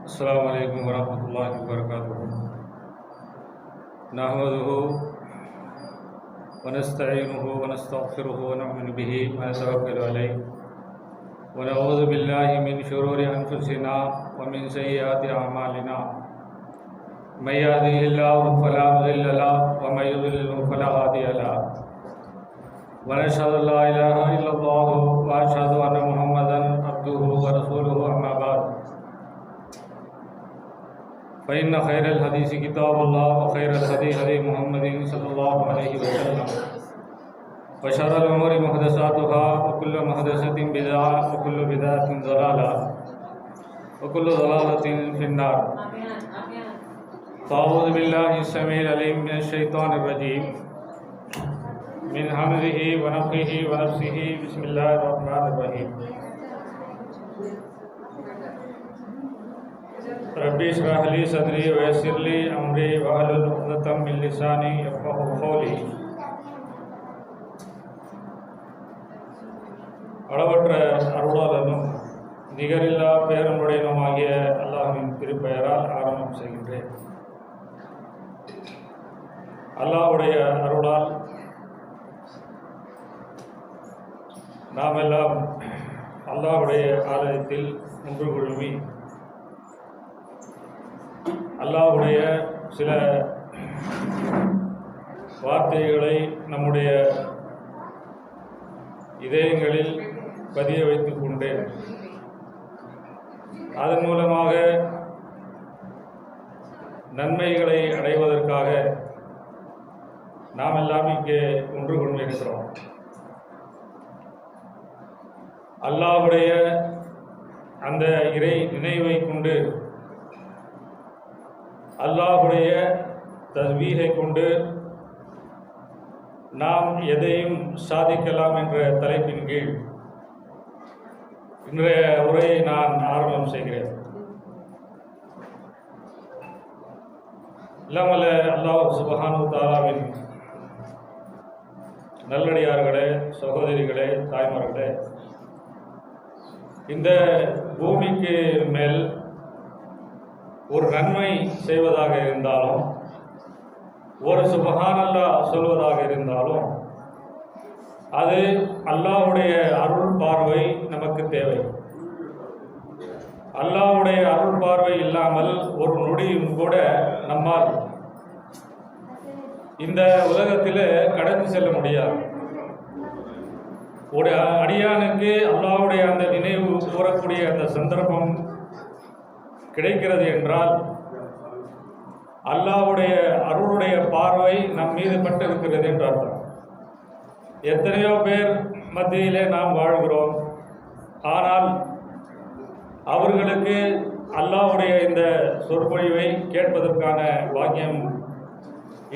अस्सलामु अलैकुम वरहमतुल्लाहि वबरकातुहू। नहमदुहु व नस्तईनुहु व नस्तगफिरुहु व नु'मिनु बिही व नतवक्कलु अलैहि व नऊज़ु बिल्लाहि मिन शुरूरि अनफुसिना व मिन सय्यिआति अअमालिना। मय यहदिहिल्लाहु फला मुदिल्ल लहु व मय युद्लिल्हु फला हादिय लहु। व नशहदु अल्ला इलाहा इल्लल्लाह व अशहदु अन्ना मुहम्मदन अब्दुहु व रसूलुहु अम्मा बाद। फ़इन्न खैरल हदीस किताबुल्लाह व खैरल हदी हदी मुहम्मदिन सल्लल्लाहु अलैहि वसल्लम व शर्रल उमूरि मुहदसातुहा व कुल्लु मुहदसतिन बिदअह व कुल्लु बिदअतिन ज़लाला व कुल्लु ज़लालतिन फिन्नार। अऊज़ु बिल्लाहि अस्समीउल अलीम मिनश शैतानिर रजीम मिन हम्ज़िही व नफ़्ख़िही व नफ़्सिही बिस्मिल्लाहिर रहमानिर रहीम। रब्बी इश्रह ली सदरी व यस्सिर ली अमरी वहलुल उक़दतम मिन लिसानी यफ़क़हू क़ौली। அளவற்ற அருளாளனும் நிகரில்லா பேரன்புடையனுமாகிய அல்லாஹ்வின் திருப்பெயரால் ஆரம்பம் செய்கின்றேன். அல்லாஹ்வுடைய அருளால் நாம் எல்லாம் அல்லாஹ்வுடைய ஆலயத்தில் ஒன்று குழுமி அல்லாஹ்வுடைய சில வார்த்தைகளை நம்முடைய இதயங்களில் பதிய வைத்துக் கொண்டு அதன் மூலமாக நன்மைகளை அடைவதற்காக நாம் எல்லாம் இங்கே ஒன்று கொண்டிருக்கிறோம். அல்லாஹ்வுடைய அந்த இறை நினைவை கொண்டு அல்லாஹ்வுடைய தஸ்பீஹை கொண்டு நாம் எதையும் சாதிக்கலாம் என்ற தலைப்பின் கீழ் இன்றைய உரையை நான் ஆரம்பம் செய்கிறேன். இல்லாமல் அல்லாஹ் சுப்ஹானஹு தஆலாவின் நல்லடியார்களே, சகோதரிகளே, தாய்மார்களே, இந்த பூமிக்கு மேல் ஒரு நன்மை செய்வதாக இருந்தாலும், ஒரு சுப்ஹானல்லாஹ் சொல்வதாக இருந்தாலும், அது அல்லாஹ்வுடைய அருள் பார்வை நமக்கு தேவை. அல்லாஹ்வுடைய அருள் பார்வை இல்லாமல் ஒரு நொடியும் கூட நம்மால் இந்த உலகத்தில் கடந்து செல்ல முடியாது. ஒரு அடியானுக்கு அல்லாஹ்வுடைய அந்த நினைவு கூறக்கூடிய அந்த சந்தர்ப்பம் கிடைக்கிறது என்றால் அல்லாஹ்வுடைய அருளுடைய பார்வை நம் மீது பட்டு இருக்கிறது என்று அர்த்தம். எத்தனையோ பேர் மத்தியிலே நாம் வாழ்கிறோம். ஆனால் அவர்களுக்கு அல்லாஹ்வுடைய இந்த சொற்பொழிவை கேட்பதற்கான பாக்கியம்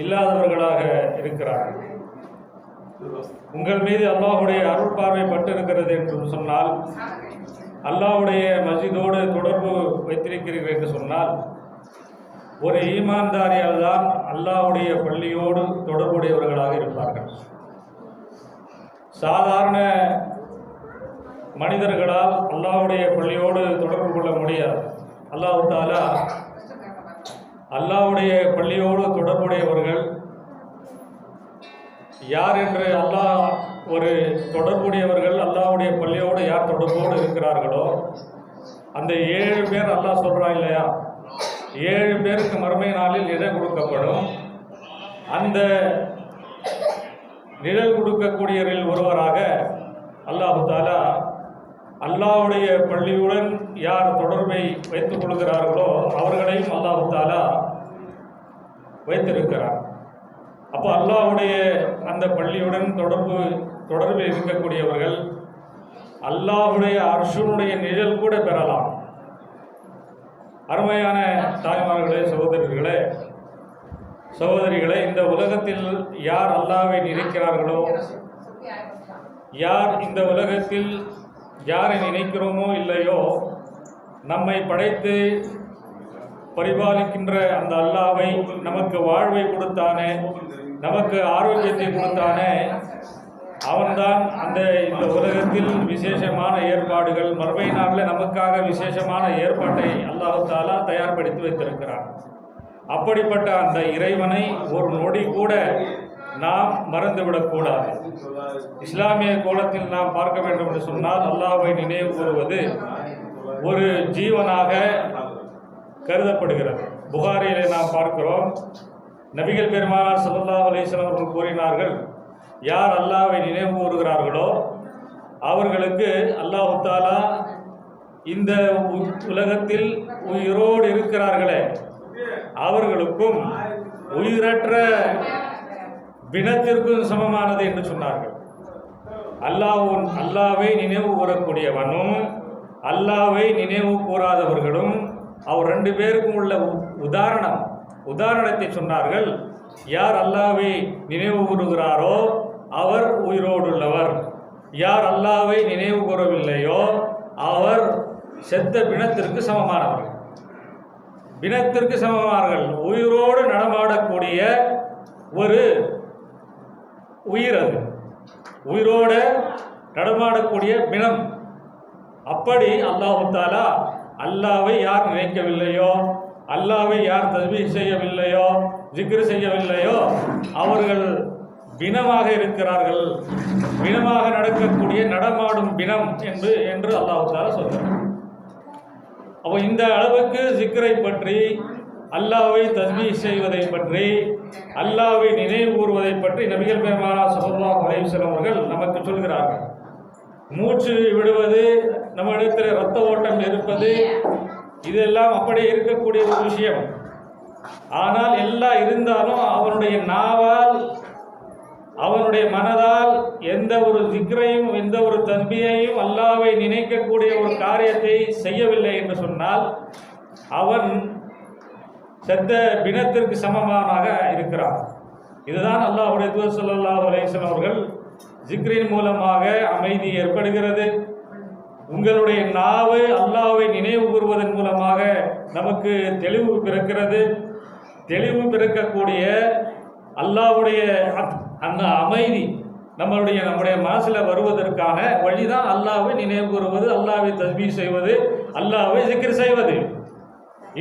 இல்லாதவர்களாக இருக்கிறார்கள். உங்கள் மீது அல்லாஹ்வுடைய அருள் பார்வை பட்டு இருக்கிறது என்று சொன்னால், அல்லாஹ்வுடைய மஸ்ஜிதோடு தொடர்பு வைத்திருக்கிறீர்கள் என்று சொன்னால், ஒரு ஈமான்தாரியால் தான் அல்லாஹ்வுடைய பள்ளியோடு தொடர்புடையவர்களாக இருப்பார்கள். சாதாரண மனிதர்களால் அல்லாஹ்வுடைய பள்ளியோடு தொடர்பு கொள்ள முடியாது. அல்லாஹ் தஆலா அல்லாஹ்வுடைய பள்ளியோடு தொடர்புடையவர்கள் யார் என்று அல்லாஹ் ஒரு தொடர்புடையவர்கள் அல்லாஹ்வுடைய பள்ளியோடு யார் தொடர்போடு இருக்கிறார்களோ அந்த 7 பேர் அல்லாஹ் சொல்கிறான் இல்லையா, 7 பேருக்கு மறுமை நாளில் நிழல் கொடுக்கப்படும். அந்த நிழல் கொடுக்கக்கூடியவரில் ஒருவராக அல்லாஹ் தஆலா அல்லாஹ்வுடைய பள்ளியுடன் யார் தொடர்பை வைத்துக் கொள்கிறார்களோ அவர்களையும் அல்லாஹ் தஆலா வைத்திருக்கிறார். அப்போ அல்லாஹ்வுடைய அந்த பள்ளியுடன் தொடர்பில் இருக்கக்கூடியவர்கள் அல்லாஹ்வுடைய அர்ஷுனுடைய நிழல் கூட பெறலாம். அருமையான தாய்மார்களே, சகோதரிகளே, இந்த உலகத்தில் யார் அல்லாஹ்வை நினைக்கிறார்களோ, யார் இந்த உலகத்தில் யாரை நினைக்கிறோமோ இல்லையோ, நம்மை படைத்து பரிபாலிக்கின்ற அந்த அல்லாஹ்வை, நமக்கு வாழ்வை கொடுத்தானே, நமக்கு ஆரோக்கியத்தை கொடுத்தானே, அவன்தான் இந்த உலகத்தில் விசேஷமான ஏற்பாடுகள், மறுமை நாளில் நமக்காக விசேஷமான ஏற்பாட்டை அல்லாஹ் தஆலா தயார்படுத்தி வைத்திருக்கிறான். அப்படிப்பட்ட அந்த இறைவனை ஒரு நொடி கூட நாம் மறந்துவிடக்கூடாது. இஸ்லாமிய கோலத்தில் நாம் பார்க்க வேண்டும் என்று சொன்னால், அல்லாஹ்வை நினைவு கூறுவது ஒரு ஜீவனாக கருதப்படுகிறது. புகாரியிலே நாம் பார்க்கிறோம், நபிகள் பெருமானார் ஸல்லல்லாஹு அலைஹி வஸல்லம் அவர்கள் கூறினார்கள், யார் அல்லாஹ்வை நினைவு கூறுகிறார்களோ அவர்களுக்கு அல்லாஹ் தஆலா இந்த உலகத்தில் உயிரோடு இருக்கிறார்களே அவர்களுக்கும் உயிரற்ற பிணத்திற்கும் சமமானது என்று சொன்னார்கள். அல்லாஹ்வை நினைவு கூறக்கூடியவனும் அல்லாஹ்வை நினைவு கூறாதவர்களும் அவர் ரெண்டு பேருக்கும் உள்ள உதாரணத்தை சொன்னார்கள். யார் அல்லாஹ்வை நினைவு கூறுகிறாரோ அவர் உயிரோடுள்ளவர், யார் அல்லாஹ்வை நினைவு கூறவில்லையோ அவர் செத்த பிணத்திற்கு சமமானவர்கள். பிணத்திற்கு சமமானவர்கள், உயிரோடு நடமாடக்கூடிய ஒரு உயிர், அது உயிரோட நடமாடக்கூடிய பிணம். அப்படி அல்லாஹ் தஆலா அல்லாஹ்வை யார் நினைக்கவில்லையோ, அல்லாஹ்வை யார் தஸ்பீஹ் செய்யவில்லையோ, ஜிக்ர் செய்யவில்லையோ அவர்கள் பிணமாக இருக்கிறார்கள், பிணமாக நடக்கக்கூடிய நடமாடும் பிணம் என்று அல்லாஹ் தஆலா சொல்கிறார். அப்போ இந்த அளவுக்கு ஜிக்ரை பற்றி, அல்லாஹ்வை தஸ்பீஹ் செய்வதை பற்றி, அல்லாஹ்வை நினைவு கூறுவதை பற்றி நபிகள் பெருமானார் ஸல்லல்லாஹு அலைஹி வஸல்லம் அவர்கள் நமக்கு சொல்கிறார்கள். மூச்சு விடுவது, நம்ம இடத்துல இரத்த ஓட்டம் இருப்பது, இதெல்லாம் அப்படியே இருக்கக்கூடிய ஒரு விஷயம். ஆனால் எல்லாம் இருந்தாலும் அவனுடைய நாவால், அவனுடைய மனதால் எந்த ஒரு ஜிக்ரையும் எந்த ஒரு தஸ்பீஹையும் அல்லாஹ்வை நினைக்கக்கூடிய ஒரு காரியத்தை செய்யவில்லை என்று சொன்னால் அவன் செத்த பிணத்திற்கு சமமானாக இருக்கிறான். இதுதான் அல்லாஹ்வுடைய தூதர் ஸல்லல்லாஹு அலைஹி வஸல்லம் அவர்கள் ஜிக்ரின் மூலமாக அமைதி ஏற்படுகிறது. உங்களுடைய நாவு அல்லாஹ்வை நினைவு கூறுவதன் மூலமாக நமக்கு தெளிவு பிறக்கிறது. தெளிவு பிறக்கக்கூடிய அல்லாஹ்வுடைய அந்த அமைதி நம்முடைய மனசில் வருவதற்கான வழிதான் அல்லாஹ்வை நினைவு கூறுவது, அல்லாஹ்வை தஸ்பீஹ் செய்வது, அல்லாஹ்வை ஜிக்ர் செய்வது.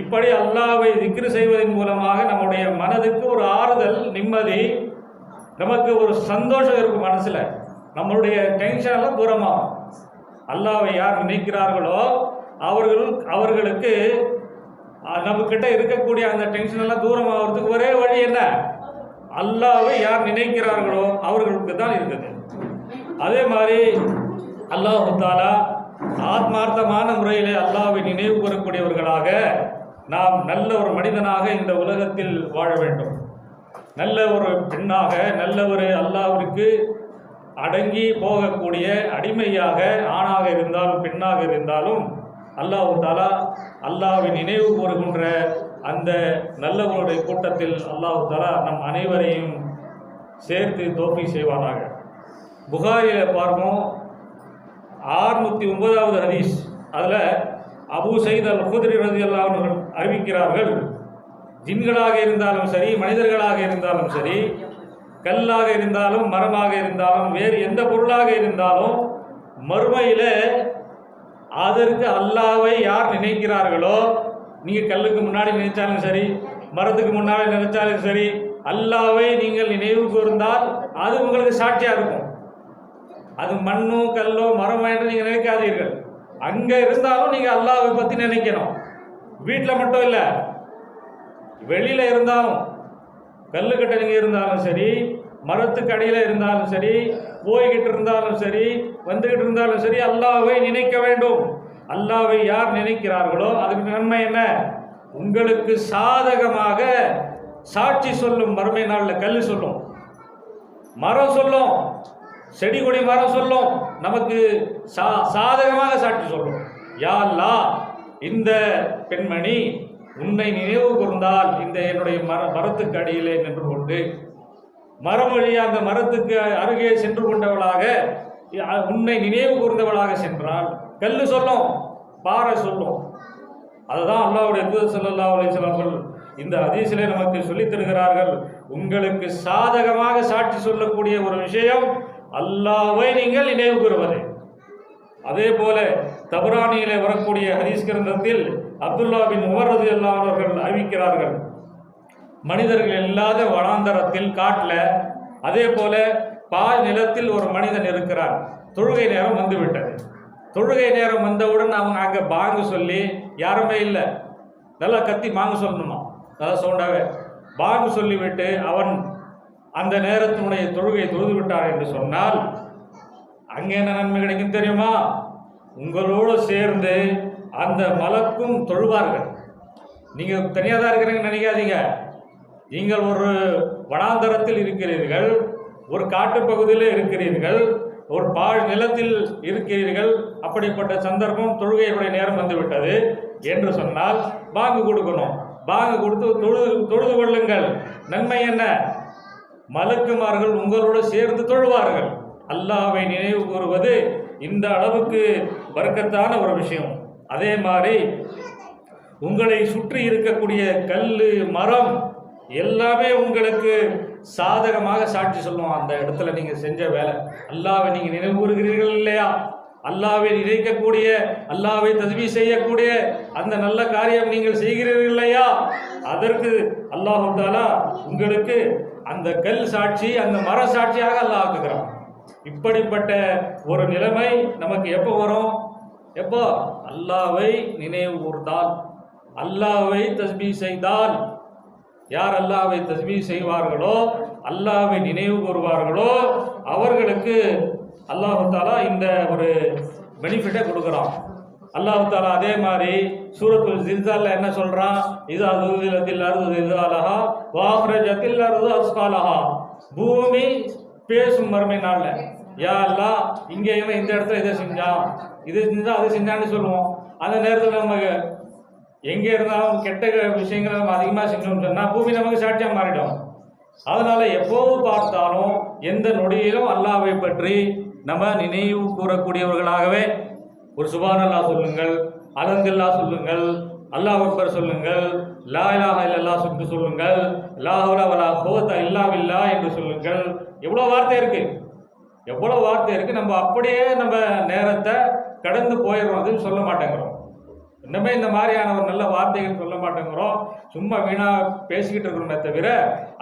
இப்படி அல்லாஹ்வை ஜிக்ர் செய்வதன் மூலமாக நம்முடைய மனதுக்கு ஒரு ஆறுதல், நிம்மதி, நமக்கு ஒரு சந்தோஷம் இருக்கும் மனசில். நம்மளுடைய டென்ஷன் எல்லாம் தூரமாகும். அல்லாஹ்வை யார் நினைக்கிறார்களோ அவர்களுக்கு நம்மக்கிட்ட இருக்கக்கூடிய அந்த டென்ஷன் எல்லாம் தூரமாகிறதுக்கு ஒரே வழி என்ன? அல்லாஹ்வை யார் நினைக்கிறார்களோ அவர்களுக்கு தான் இருக்குது. அதே மாதிரி அல்லாஹ் தஆலா ஆத்மார்த்தமான முறையிலே அல்லாஹ்வை நினைவு கூறக்கூடியவர்களாக நாம் நல்ல ஒரு மனிதனாக இந்த உலகத்தில் வாழ வேண்டும். நல்ல ஒரு பெண்ணாக, நல்ல ஒரு அல்லாஹ்விற்கு அடங்கி போகக்கூடிய அடிமையாக, ஆணாக இருந்தாலும் பெண்ணாக இருந்தாலும் அல்லாஹ் தஆலா அல்லாஹ்வை நினைவு கூறுகின்ற அந்த நல்லவர்களுடைய கூட்டத்தில் அல்லாஹ் தஆலா நம் அனைவரையும் சேர்த்து தௌஃபீக் செய்வானாக. புகாரியில் பார்ப்போம், 609வது ஹதீஸ். அதில் அபூ சயீத் அல் குத்ரி ரலியல்லாஹு அன்ஹு அறிவிக்கிறார்கள், ஜின்களாக இருந்தாலும் சரி, மனிதர்களாக இருந்தாலும் சரி, கல்லாக இருந்தாலும், மரமாக இருந்தாலும், வேறு எந்த பொருளாக இருந்தாலும் மறுமையில் அதற்கு அல்லாஹ்வை யார் நினைக்கிறார்களோ, நீங்கள் கல்லுக்கு முன்னாடி நினைச்சாலும் சரி, மரத்துக்கு முன்னாடி நினைச்சாலும் சரி, அல்லாஹ்வை நீங்கள் நினைவு கூர்ந்தால் அது உங்களுக்கு சாட்சியாக இருக்கும். அது மண்ணோ கல்லோ மரமோ என்று நீங்கள் நினைக்காதீர்கள். அங்கே இருந்தாலும் நீங்கள் அல்லாஹ்வை பற்றி நினைக்கணும். வீட்டில் மட்டும் இல்லை, வெளியில் இருந்தாலும், கல்லுக்கிட்ட நீங்கள் இருந்தாலும் சரி, மரத்துக்கு அடியில் இருந்தாலும் சரி, போய்கிட்டு இருந்தாலும் சரி, வந்துகிட்டு இருந்தாலும் சரி, அல்லாஹ்வை நினைக்க வேண்டும். அல்லாஹ்வை யார் நினைக்கிறார்களோ அதுக்கு நன்மை என்ன? உங்களுக்கு சாதகமாக சாட்சி சொல்லும். மறுமை நாளில் கல் சொல்லும், மரம் சொல்லும், செடி கொடி மரம் சொல்லும், நமக்கு சாதகமாக சாட்சி சொல்லும். யா அல்லாஹ், இந்த பெண்மணி உன்னை நினைவு கூர்ந்தால் இந்த என்னுடைய மரத்துக்கு அடியிலே நின்று கொண்டு, மரம் வழியாக அந்த மரத்துக்கு அருகே சென்று கொண்டவளாக, உன்னை நினைவு கூர்ந்தவளாக சென்றால் கல்லு சொல்லும், பாறை சொல்லும். அதுதான் அல்லாஹ்வுடைய தூதர் ஸல்லல்லாஹு அலைஹி வஸல்லம் இந்த ஹதீஸிலே நமக்கு சொல்லித் தருகிறார்கள். உங்களுக்கு சாதகமாக சாட்சி சொல்லக்கூடிய ஒரு விஷயம் அல்லாஹ்வை நீங்கள் நினைவு கூறுவது. அதே போல தபரானியிலே வரக்கூடிய ஹதீஸ் கிரந்தத்தில் அப்துல்லா பின் உமர் ரலியல்லாஹு அன்ஹு அவர்கள் அறிவிக்கிறார்கள், மனிதர்கள் இல்லாத வனாந்தரத்தில் காட்டில் அதே போல பால் நிலத்தில் ஒரு மனிதன் இருக்கிறார். தொழுகை நேரம் வந்துவிட்டது. தொழுகை நேரம் வந்தவுடன் அவங்க அங்கே பாங்கு சொல்லி, யாருமே இல்லை, நல்லா கத்தி பாங்கு சொல்லணுமா, நல்லா சவுண்டாகவே பாங்கு சொல்லிவிட்டு அவன் அந்த நேரத்தினுடைய தொழுகையை தொழுது விட்டார் என்று சொன்னால் அங்கே என்ன நன்மை கிடைக்கும் தெரியுமா? உங்களோடு சேர்ந்து அந்த மலக்கும் தொழுவார்கள். நீங்கள் தனியாக தான் இருக்கிறீங்கன்னு நினைக்காதீங்க. நீங்கள் ஒரு வனாந்தரத்தில் இருக்கிறீர்கள், ஒரு காட்டுப்பகுதியில் இருக்கிறீர்கள், ஒரு பாழ் நிலத்தில் இருக்கிறீர்கள். அப்படிப்பட்ட சந்தர்ப்பம், தொழுகையுடைய நேரம் வந்துவிட்டது என்று சொன்னால் பாங்கு கொடுக்கணும். பாங்கு கொடுத்து தொழுது கொள்ளுங்கள். நன்மை என்ன? மலக்குமார்கள் உங்களோடு சேர்ந்து தொழுவார்கள். அல்லாஹ்வை நினைவு கூறுவது இந்த அளவுக்கு பரக்கத்தான ஒரு விஷயம். அதே மாதிரி உங்களை சுற்றி இருக்கக்கூடிய கல், மரம் எல்லாமே உங்களுக்கு சாதகமாக சாட்சி சொல்லுவோம். அந்த இடத்துல நீங்கள் செஞ்ச வேலை, அல்லாஹ்வை நீங்கள் நினைவு கூறுகிறீர்கள் இல்லையா, அல்லாஹ்வை நினைக்கக்கூடிய, அல்லாஹ்வை தஸ்பீஹ் செய்யக்கூடிய அந்த நல்ல காரியம் நீங்கள் செய்கிறீர்கள் இல்லையா, அதற்கு அல்லாஹ் தஆலா உங்களுக்கு அந்த கல் சாட்சி, அந்த மர சாட்சியாக அல்லாஹ் ஆக்குகிறான். இப்படிப்பட்ட ஒரு நிலைமை நமக்கு எப்போ வரும்? எப்போ அல்லாஹ்வை நினைவு கூர்ந்தால், அல்லாஹ்வை தஸ்பீஹ் செய்தால். யார் அல்லாஹ்வை தஸ்பீஹ் செய்வார்களோ, அல்லாஹ்வை நினைவு கூறுவார்களோ, அவர்களுக்கு அல்லாஹ் தஆலா இந்த ஒரு பெனிஃபிட்டை கொடுக்குறான். அல்லாஹ் தஆலா அதே மாதிரி சூரத்துல் ஜில்சால்ல என்ன சொல்றான்? இதா ஸுல்ஸிலத்தில் அர்து ஸில்ஸாலஹா வ அக்ரஜத்தில் அர்து அஸ்காலஹா. பூமி பேசும் மறுமை நாள்ல, யா அல்லாஹ் இங்கே இவன் இந்த இடத்துல இதை செஞ்சான், இது செஞ்சா அது செஞ்சான்னு சொல்லுவோம். அந்த நேரத்தில் நமக்கு எங்கே இருந்தாலும் கெட்ட விஷயங்களை நம்ம அதிகமாக செஞ்சோம்னு சொன்னால் பூமி நமக்கு சாட்சியாக மாறிடும். அதனால எப்போது பார்த்தாலும் எந்த நொடியிலும் அல்லாஹ்வை பற்றி நம்ம நினைவு கூறக்கூடியவர்களாகவே ஒரு சுப்ஹானல்லாஹ் சொல்லுங்கள், அல்ஹம்துலில்லாஹ் சொல்லுங்கள், அல்லாஹ் அக்பர் சொல்லுங்கள், லா இலாஹா இல்லல்லாஹ் சொல்லுங்கள், லா ஹவ்ல வலா குவத்த இல்லா பில்லாஹ் என்று சொல்லுங்கள். எவ்வளோ வார்த்தை இருக்கு, எவ்வளோ வார்த்தை இருக்கு. நம்ம அப்படியே நம்ம நேரத்தை கடந்து போயிடுறோம், அதுன்னு சொல்ல மாட்டேங்கிறோம். இன்னுமே இந்த மாதிரியான ஒரு நல்ல வார்த்தைகள் சொல்ல மாட்டேங்கிறோம். சும்மா வீணா பேசிக்கிட்டு இருக்கிறோமே தவிர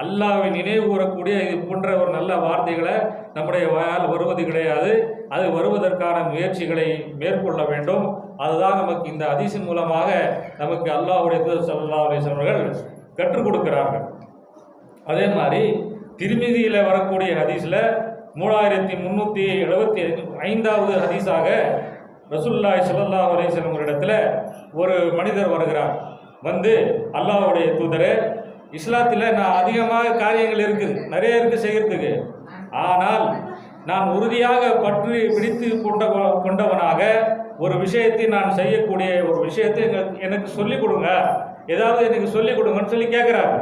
அல்லாஹ்வை நினைவு கூறக்கூடிய இது போன்ற ஒரு நல்ல வார்த்தைகளை நம்முடைய வாயால் வருவது கிடையாது. அது வருவதற்கான முயற்சிகளை மேற்கொள்ள வேண்டும். அதுதான் நமக்கு இந்த ஹதீஸின் மூலமாக நமக்கு அல்லாஹ்வுடைய தூதர் ஸல்லல்லாஹு அலைஹி வஸல்லம் அவர்கள் கற்றுக் கொடுக்கிறார்கள். அதே மாதிரி திர்மிதியில் வரக்கூடிய ஹதீஸில் 3375வது ஹதீஸாக ரசூலுல்லாஹி ஸல்லல்லாஹு அலைஹி வஸல்லம் இடத்துல ஒரு மனிதர் வருகிறார். வந்து, அல்லாஹ்வுடைய தூதரே, இஸ்லாத்தில் நான் அதிகமாக காரியங்கள் இருக்குது, நிறைய இருக்குது செய்கிறதுக்கு. ஆனால் நான் உறுதியாக பற்றி பிடித்து கொண்டவனாக ஒரு விஷயத்தை நான் செய்யக்கூடிய ஒரு விஷயத்தை எனக்கு சொல்லிக் கொடுங்க, ஏதாவது எனக்கு சொல்லிக் கொடுங்கன்னு சொல்லி கேட்குறாரு.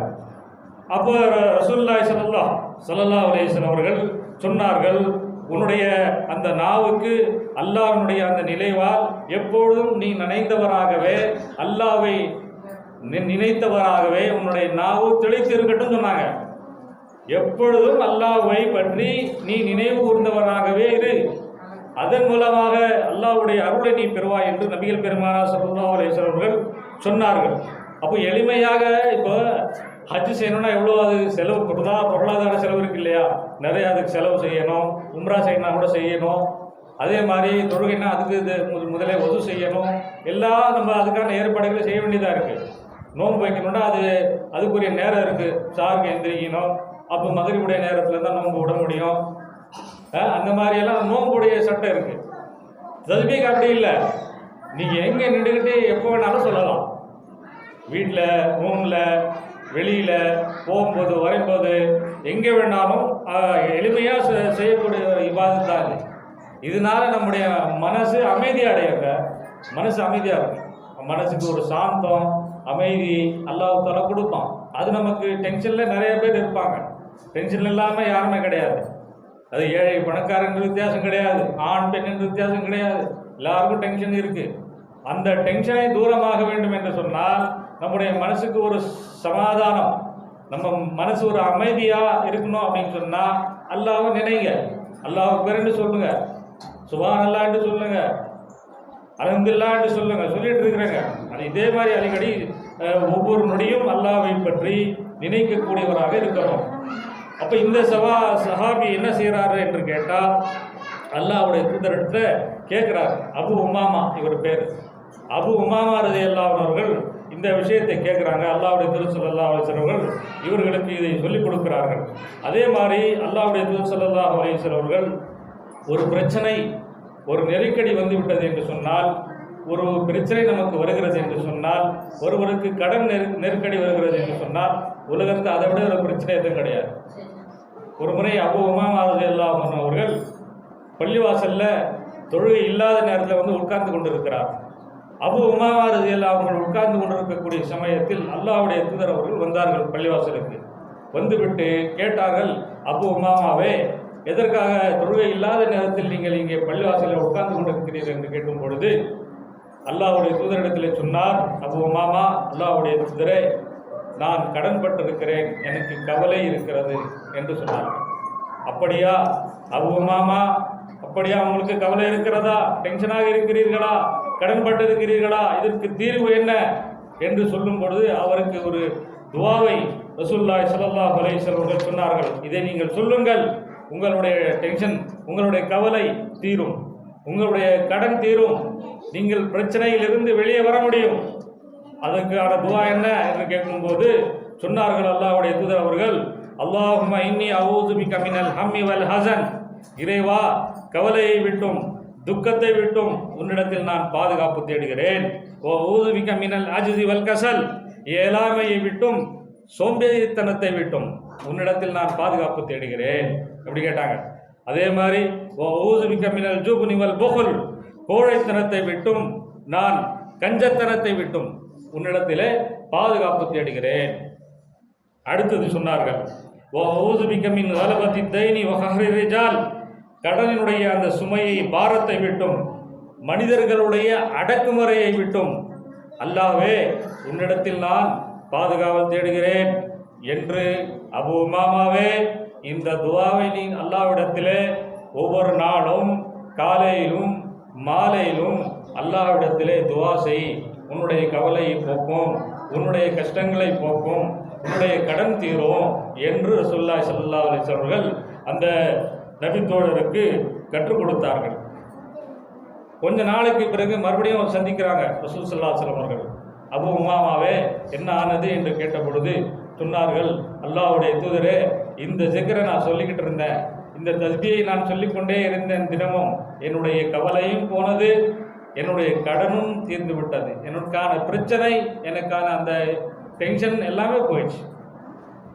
அப்போ ரசூலுல்லாஹி ஸல்லல்லாஹு அலைஹி வஸல்லம் அவர்கள் சொன்னார்கள், உன்னுடைய அந்த நாவுக்கு அல்லாஹ்வுடைய அந்த நினைவால் எப்பொழுதும் நீ நினைத்தவராகவே, அல்லாஹ்வை நினைத்தவராகவே உன்னுடைய நாவு தெளித்து இருக்கட்டும் சொன்னாங்க. எப்பொழுதும் அல்லாஹ்வை பற்றி நீ நினைவு கூர்ந்தவராகவே இரு, அதன் மூலமாக அல்லாஹ்வுடைய அருளை நீ பெறுவாய் என்று நபிகள் பெருமானார் ஸல்லல்லாஹு அலைஹி வஸல்லம் அவர்கள் சொன்னார்கள். அப்போ எளிமையாக இப்போ ஹஜ் செய்யணும்னா எவ்வளோ அது செலவு, பொருளாதார செலவு இருக்கு இல்லையா, நிறைய அதுக்கு செலவு செய்யணும். உம்ரா செய்யணும் கூட செய்யணும். அதே மாதிரி தொழுகைன்னா அதுக்கு முதலே ஒது செய்யணும். எல்லாம் நம்ம அதுக்கான ஏற்பாடுகளை செய்ய வேண்டியதாக இருக்குது. நோன்பு வைக்கணும்னா அதுக்குரிய நேரம் இருக்குது. சாருக்கு எந்திரிக்கணும், அப்போ மகரிபுடைய நேரத்தில் தான் நோன்பு விட முடியும். அந்த மாதிரியெல்லாம் நோன்புடைய சட்டம் இருக்குது. தஸ்பீஹ் அப்படி இல்லை, நீங்கள் எங்கே நின்றுக்கிட்டு எப்போ வேணாலும் சொல்லலாம். வீட்டில், ரூமில், வெளியில், போகும்போது, வரையும்போது, எங்கே வேணாலும் எளிமையாக செய்யக்கூடிய இபாதத் தான் இது. இதனால நம்முடைய மனசு அமைதி அடையுங்க. மனசு அமைதியாக இருக்கும். மனசுக்கு ஒரு சாந்தம், அமைதி அல்லாஹ் தஆலா கொடுப்பான். அது நமக்கு டென்ஷனில் நிறைய பேர் இருப்பாங்க. டென்ஷன் இல்லாமல் யாருமே கிடையாது. அது ஏழை பணக்காரங்க வித்தியாசம் கிடையாது, ஆண் பெண் என்று வித்தியாசம் கிடையாது. எல்லாருக்கும் டென்ஷன் இருக்குது. அந்த டென்ஷனை தூரமாக வேண்டும் என்று சொன்னால் நம்முடைய மனசுக்கு ஒரு சமாதானம், நம்ம மனசு ஒரு அமைதியாக இருக்கணும் அப்படின்னு சொன்னால் அல்லாஹ்வை நினைங்க. அல்லாஹ் அக்பர் என்று சொல்லுங்க, சுபான் அல்லாஹ் என்று சொல்லுங்க, அல்ஹம்துலில்லாஹ் என்று சொல்லுங்க, சொல்லிட்டு இருக்கிறாங்க. அது இதே மாதிரி அடிக்கடி ஒவ்வொரு நொடியும் அல்லாஹ்வை பற்றி நினைக்கக்கூடியவராக இருக்கணும். அப்போ இந்த சஹாபி என்ன செய்கிறாரு என்று கேட்டால், அல்லாஹ்வுடைய தூதரிடத்துல கேட்குறாரு. அபு உமாமா இவர் பேர். அபு உமாமா ரலியல்லாஹு அவர்கள் இந்த விஷயத்தை கேட்குறாங்க. அல்லாஹ்வுடைய தூதர் ஸல்லல்லாஹு அலைஹி வஸல்லம் அவர்கள் இவர்களுக்கு இதை சொல்லிக் கொடுக்கிறார்கள். அதே மாதிரி அல்லாஹ்வுடைய தூதர் ஸல்லல்லாஹு அலைஹி வஸல்லம் அவர்கள் ஒரு பிரச்சனை, ஒரு நெருக்கடி வந்து விட்டது என்று சொன்னால், ஒரு பிரச்சனை நமக்கு வருகிறது என்று சொன்னால், ஒருவருக்கு கடன் நெருக்கடி வருகிறது என்று சொன்னால், உலகத்தில் அதை விட ஒரு பிரச்சனை எதுவும் கிடையாது. ஒரு முறை அபு உமாமா ரலியல்லாஹு அன்ஹு அவர்கள் பள்ளிவாசல்ல தொழுகை இல்லாத நேரத்தில் வந்து உட்கார்ந்து கொண்டிருக்கிறார். அபு உமாமா ரலியல்லாஹு அவர்கள் உட்கார்ந்து கொண்டிருக்கக்கூடிய சமயத்தில் அல்லாஹ்வுடைய தூதர் அவர்கள் வந்தார்கள் பள்ளிவாசலுக்கு. வந்துவிட்டு கேட்டார்கள், அபு உமாமாவே, எதற்காக தொழுகை இல்லாத நேரத்தில் நீங்கள் இங்கே பள்ளிவாசலில் உட்கார்ந்து கொண்டிருக்கிறீர்கள் என்று கேட்கும் பொழுது அல்லாஹ்வுடைய தூதரிடத்தில் சொன்னார், அபு உமாமா, அல்லாஹ்வுடைய தூதரே, நான் கடன்பட்டிருக்கிறேன், எனக்கு கவலை இருக்கிறது என்று சொன்னார்கள். அப்படியா அபு உமாமா, அப்படியா உங்களுக்கு கவலை இருக்கிறதா, டென்ஷனாக இருக்கிறீர்களா, கடன்பட்டு இருக்கிறீர்களா, இதற்கு தீர்வு என்ன என்று சொல்லும் பொழுது அவருக்கு ஒரு துவாவை ரசூலுல்லாஹி ஸல்லல்லாஹு அலைஹி வஸல்லம் அவர்கள் சொன்னார்கள். இதை நீங்கள் சொல்லுங்கள், உங்களுடைய டென்ஷன், உங்களுடைய கவலை தீரும், உங்களுடைய கடன் தீரும், நீங்கள் பிரச்சனையிலிருந்து வெளியே வர முடியும். அதற்கான துவா என்ன என்று கேட்கும்போது சொன்னார்கள் அல்லாஹ்வுடைய தூதர் அவர்கள், அல்லாஹும்ம இன்னி அஊது பிக மினல் ஹம்மி வல் ஹஸன், இறைவா, கவலையை விட்டும் துக்கத்தை விட்டும் உன்னிடத்தில் நான் பாதுகாப்பு தேடுகிறேன். ஓ ஊது பிக மினல் அஜ்ஸி வல் கஸல், இயலாமையை விட்டும் சோம்பேறித்தனத்தை விட்டும் உன்னிடத்தில் நான் பாதுகாப்பு தேடுகிறேன் அப்படி கேட்டாங்க. அதே மாதிரி ஓ ஊது பிக மினல் ஜுப்னி வல் புக்ல், கோழைத்தனத்தை விட்டும் நான் கஞ்சத்தனத்தை விட்டும் உன்னிடத்திலே பாதுகாப்பு தேடுகிறேன். அடுத்தது சொன்னார்கள், ஓ ஊது பிக மின் கலபத்தி தைனி வ கஹ்ரி ரிஜால், கடனினுடைய அந்த சுமையை, பாரத்தை விட்டும் மனிதர்களுடைய அடக்குமுறையை விட்டும் அல்லாஹ்வே உன்னிடத்தில் நான் பாதுகாவல் தேடுகிறேன் என்று அபு உமாமாவே, இந்த துவாவை நீ அல்லாஹ்விடத்திலே ஒவ்வொரு நாளும் காலையிலும் மாலையிலும் அல்லாஹ்விடத்திலே துவா செய். உன்னுடைய கவலையை போக்கும், உன்னுடைய கஷ்டங்களை போக்கும், உன்னுடைய கடன் தீரும் என்று ரசூலுல்லாஹி ஸல்லல்லாஹு அலைஹி வஸல்லம் அவர்கள் அந்த நபித்தோழருக்கு கற்றுக் கொடுத்தார்கள். கொஞ்ச நாளைக்கு பிறகு மறுபடியும் சந்திக்கிறாங்க ரசூல் ஸல்லல்லாஹு அலைஹி வஸல்லம் அவர்கள். அபு உமாமாவே, என்ன ஆனது என்று கேட்ட பொழுது சொன்னார்கள், அல்லாஹ்வுடைய தூதரே, இந்த ஜிக்ரை நான் சொல்லிக்கிட்டு இருந்தேன், இந்த தஸ்பீயை நான் சொல்லிக்கொண்டே இருந்தேன் தினமும், என்னுடைய கவலையும் போனது, என்னுடைய கடனும் தீர்ந்து விட்டது, எனக்கான பிரச்சனை, எனக்கான அந்த டென்ஷன் எல்லாமே போயிடுச்சு.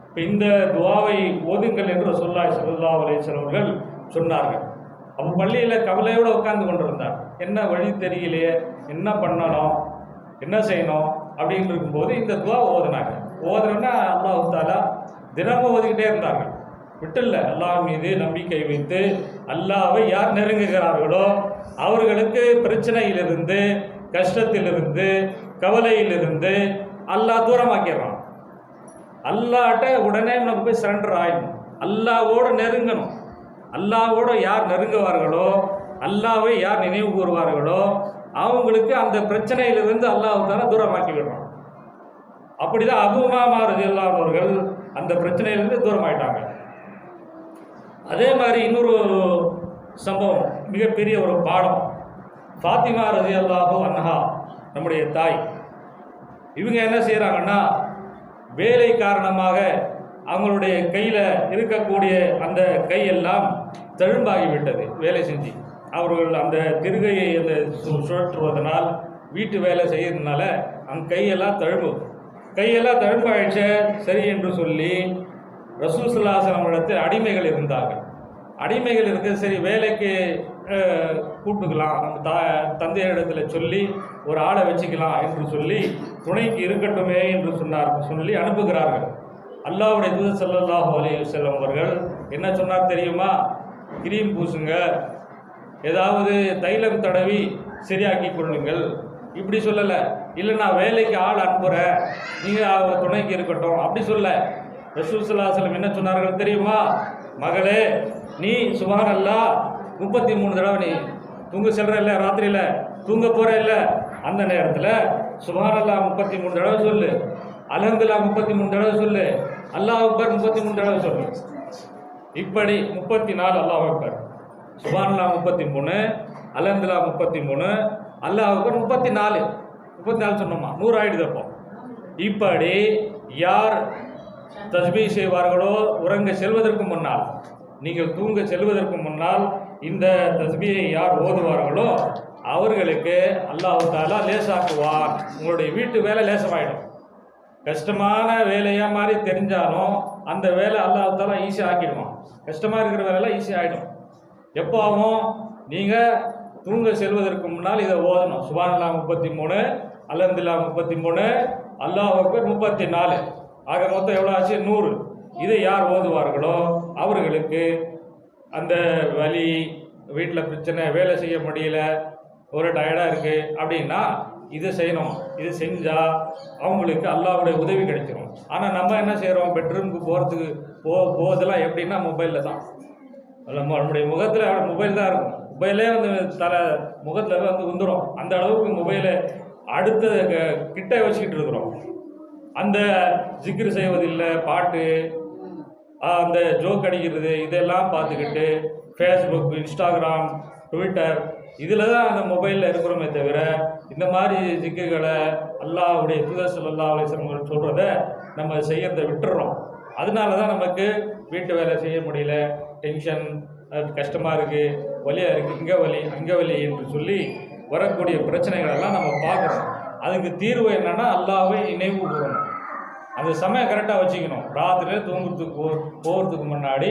இப்போ இந்த துவாவை ஓதுங்கள் என்று ரசூலுல்லாஹி ஸல்லல்லாஹு அலைஹி வஸல்லம் அவர்கள் சொன்னார்கள். அப்போ பள்ளியில் கவலையோடு உட்கார்ந்து கொண்டிருந்தார். என்ன வழி தெரியலையே, என்ன பண்ணணும், என்ன செய்யணும் அப்படின்னு இருக்கும்போது இந்த துவா ஓதுனாங்க. ஓதுறோன்னா அல்லாஹ் தஆலா தினமும் ஓதிக்கிட்டே இருந்தார்கள், விட்டுல. அல்லாஹ் மீது நம்பிக்கை வைத்து அல்லாஹ்வை யார் நெருங்குகிறார்களோ அவர்களுக்கு பிரச்சனையிலிருந்து, கஷ்டத்திலிருந்து, கவலையிலிருந்து அல்லாஹ் தூரமாக்கிடுறான். அல்லாஹ்ட்ட உடனே நமக்கு போய் சரண்டர் ஆயிடணும், அல்லாஹ்வோடு நெருங்கணும். அல்லாஹ்வோடு யார் நெருங்குவார்களோ, அல்லாஹ்வை யார் நினைவு கூறுவார்களோ அவங்களுக்கு அந்த பிரச்சனையிலிருந்து அல்லாஹ் தஆலா தூரமாக்கி விடுறான். அப்படிதான் அபு உமாமா ரலியல்லாஹு அவர்கள் அந்த பிரச்சனையிலிருந்து தூரமாயிட்டாங்க. அதே மாதிரி இன்னொரு சம்பவம், மிகப்பெரிய ஒரு பாடம். ஃபாத்திமா ரலியல்லாஹு அன்ஹா, நம்முடைய தாய், இவங்க என்ன செய்கிறாங்கன்னா, வேலை காரணமாக அவங்களுடைய கையில் இருக்கக்கூடிய அந்த கையெல்லாம் தழும்பாகிவிட்டது. வேலை செஞ்சு அவர்கள் அந்த திருகையை அந்த சுழற்றுவதனால், வீட்டு வேலை செய்யறதுனால அந்த கையெல்லாம் தழும்பாயிடுச்சு. சரி என்று சொல்லி ரசூல் ஸல்லல்லாஹு அலைஹி வஸல்லம் இடத்தில் அடிமைகள் இருந்தார்கள். அடிமைகள் இருக்க, சரி வேலைக்கு கூப்பிட்டுக்கலாம், நம்ம தந்தையிடத்தில் சொல்லி ஒரு ஆளை வச்சுக்கலாம் என்று சொல்லி, துணைக்கு இருக்கட்டுமே என்று சொல்லி அனுப்புகிறார்கள். அல்லாஹ்வுடைய தூதர் ஸல்லல்லாஹு அலைஹி வஸல்லம் அவர்கள் என்ன சொன்னார் தெரியுமா? கிரீம் பூசுங்க, ஏதாவது தைலம் தடவி சரியாக்கி கொள்ளுங்கள், இப்படி சொல்லலை. இல்லை நான் வேலைக்கு ஆள் அனுப்புகிறேன், நீங்கள் துணைக்கு இருக்கட்டும், அப்படி சொல்ல. ரசூல் ஸல்லல்லாஹு அலைஹி வஸல்லம் என்ன சொன்னார்கள் தெரியுமா? மகளே நீ சுப்ஹானல்லாஹ் 33 தடவை நீ தூங்க செல்ற இல்லை, ராத்திரியில் தூங்க போகிற இல்லை, அந்த நேரத்தில் சுப்ஹானல்லாஹ் 33 தடவை சொல்லு, அல்ஹம்துலில்லாஹ் 33 தடவை சொல்லு, அல்லாஹ் அக்பர் 33 தடவை சொல்லு. இப்படி 34 அல்லாஹ் அக்பர், சுப்ஹானல்லாஹ் 33, அல்ஹம்துலில்லாஹ் 33, அல்லாஹ் அக்பர் 34 சொன்னோமா 100 ஆயிடுது. அப்போ இப்படி யார் தஸ்பீஹ் செய்வார்களோ உறங்க செல்வதற்கு முன்னால், நீங்கள் தூங்க செல்வதற்கு முன்னால் இந்த தஸ்பீஹை யார் ஓதுவார்களோ அவர்களுக்கு அல்லாஹ் தஆலா லேசாக்குவார். உங்களுடைய வீட்டு வேலை லேசமாயிடும். கஷ்டமான வேலையாக மாதிரி தெரிஞ்சாலும் அந்த வேலை அல்லாஹ் தஆலா ஈஸியாக ஆக்கிடுவான். கஷ்டமாக இருக்கிற வேலையெல்லாம் ஈஸியாக ஆகிடும். எப்போ ஆகும்? நீங்கள் தூங்க செல்வதற்கு முன்னால் இதை ஓதணும். சுப்ஹானல்லாஹ் 33, அல்ஹம்துலில்லாஹ் 33, அல்லாஹ் அக்பர் 34, ஆக மொத்தம் எவ்வளோ ஆச்சு? 100. இதை யார் ஓதுவார்களோ அவர்களுக்கு அந்த வலி, வீட்டில் பிரச்சனை, வேலை செய்ய முடியல, ஒரு டயர்டாக இருக்குது அப்படின்னா இதை செய்யணும். இது செஞ்சால் அவங்களுக்கு அல்லாஹ்வுடைய உதவி கிடைச்சிடும். ஆனால் நம்ம என்ன செய்கிறோம்? பெட்ரூமுக்கு போகிறதெல்லாம் எப்படின்னா மொபைலில் தான். நம்மளுடைய முகத்தில் மொபைல் தான் இருக்கும். மொபைலே வந்து முகத்தில் வந்து வந்துடும். அந்த அளவுக்கு மொபைலை அடுத்த கிட்ட வச்சுக்கிட்டு இருக்கிறோம். அந்த ஜிக்ரு செய்வதில்லை, பாட்டு, அந்த ஜோக் அடிக்கிறது, இதெல்லாம் பார்த்துக்கிட்டு ஃபேஸ்புக், இன்ஸ்டாகிராம், ட்விட்டர் இதில் தான் அந்த மொபைலில் இருக்கிறோமே தவிர இந்த மாதிரி ஜிக்குகளை அல்லாஹ்வுடைய தூதர் ஸல்லல்லாஹு அலைஹி வஸல்லம் சொல்கிறத நம்ம செய்யறதை விட்டுறோம். அதனால தான் நமக்கு வீட்டு வேலை செய்ய முடியல, டென்ஷன், கஷ்டமாக இருக்குது, வலியாக இருக்குது, இங்கே வலி அங்கே வலி என்று சொல்லி வரக்கூடிய பிரச்சனைகளெல்லாம் நம்ம பார்க்குறோம். அதுக்கு தீர்வு என்னென்னா அல்லாஹ்வை நினைவு கூறணும். அந்த சமயம் கரெக்டாக வச்சுக்கணும். ராத்திரியில் தூங்குறதுக்கு போகிறதுக்கு முன்னாடி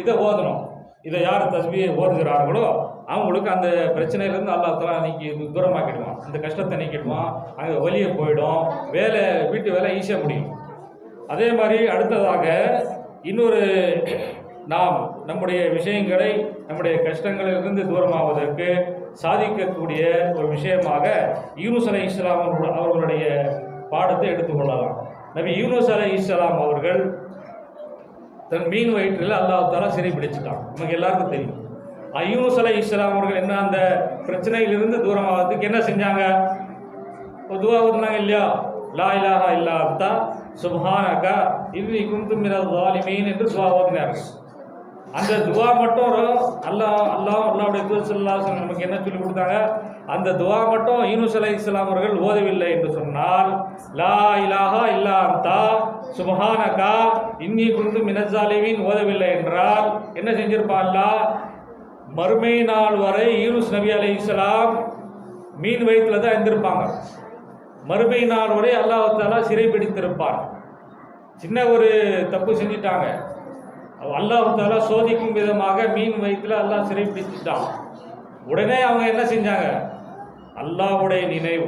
இதை ஓதணும். இதை யார் தஸ்பீஹை ஓதுகிறார்களோ அவங்களுக்கு அந்த பிரச்சனையிலேருந்து அல்லாஹ் தஆலா நீக்கி தூரமாக்கிடுவான். அந்த கஷ்டத்தை நீக்கிடுவான். அங்கே வலியை போயிடும். வீட்டு வேலை ஈஸியாக முடியும். அதே மாதிரி அடுத்ததாக இன்னொரு நாம் நம்முடைய விஷயங்களை, நம்முடைய கஷ்டங்களிலிருந்து தூரமாவதற்கு சாதிக்கக்கூடிய ஒரு விஷயமாக யூனுஸ் அலைஹிஸ்ஸலாம் அவர்களுடைய பாடத்தை எடுத்துக்கொள்ளலாம். நபி யூனுஸ் அலைஹிஸ்ஸலாம் அவர்கள் தன் மீன் வயிற்றில் அல்லாஹ் தஆலா சிறை பிடிச்சிட்டான். நமக்கு எல்லாருக்கும் தெரியும். யூனுஸ் அலைஹிஸ்ஸலாம் அவர்கள் என்ன அந்த பிரச்சனையிலிருந்து தூரமாவதுக்கு என்ன செஞ்சாங்க? ஒரு துவா ஓதுனாங்க இல்லையா? லா இலாஹா இல்லா அன்தா சுப்ஹானக இன்னி குன்து மினல் ஸாலிமீன் என்று துவா ஓதினார்கள். அந்த துவா மட்டும் அல்லாஹ்வுடைய தூதர் ஸல்லல்லாஹு அலைஹி வஸல்லம் நமக்கு என்ன சொல்லி கொடுத்தாங்க? அந்த துவா மட்டும் யூனுஸ் அலைஹிஸ்ஸலாம் அவர்கள் ஓதவில்லை என்று சொன்னால், லா இலாஹா இல்லா அன்தா சுப்ஹானக இன்னி குன்து மினல் ஸாலிமீன் ஓதவில்லை என்றால் என்ன செஞ்சிருப்பான் அல்லாஹ்? மறுமை நாள் வரை யூனுஸ் நபி அலைஹிஸ்ஸலாம் மீன் வயிற்றில் தான் இருந்திருப்பாங்க. மறுமை நாள் வரை அல்லாஹ் தஆலா சிறை பிடித்திருப்பார். சின்ன ஒரு தப்பு செஞ்சிட்டாங்க, அல்லாஹ் தஆலா சோதிக்கும் விதமாக மீன் வயிற்றில் அல்லாஹ் சிறை பிடிச்சிட்டான். உடனே அவங்க என்ன செஞ்சாங்க? அல்லாஹ்வுடைய நினைவு,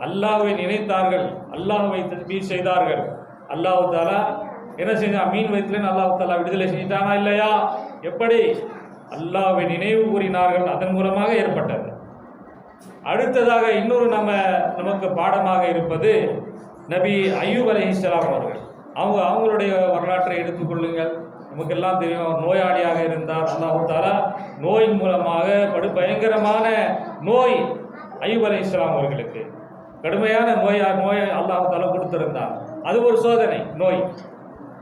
அல்லாஹ்வை நினைத்தார்கள், அல்லாஹ்வை தஸ்பீஹ் செய்தார்கள். அல்லாஹ் தஆலா என்ன செஞ்சான்? மீன் வயிற்றில் அல்லாஹ் தஆலா விடுதலை செஞ்சிட்டானா இல்லையா? எப்படி? அல்லாஹ்வை நினைவு கூறினார்கள். அதன் மூலமாக ஏற்பட்டது. அடுத்ததாக இன்னொரு நமக்கு பாடமாக இருப்பது நபி அய்யூப் அலைஹிஸ்ஸலாம் அவர்கள். அவங்களுடைய வரலாற்றை எடுத்துக்கொள்ளுங்கள். நமக்கெல்லாம் தெரியும், அவர் நோயாளியாக இருந்தார். அல்லாஹ் தஆலா நோயின் மூலமாக பயங்கரமான நோய் அய்யூப் அலைஹிஸ்ஸலாம் அவர்களுக்கு கடுமையான நோயை அல்லாஹ் தஆலா கொடுத்திருந்தார். அது ஒரு சோதனை நோய்,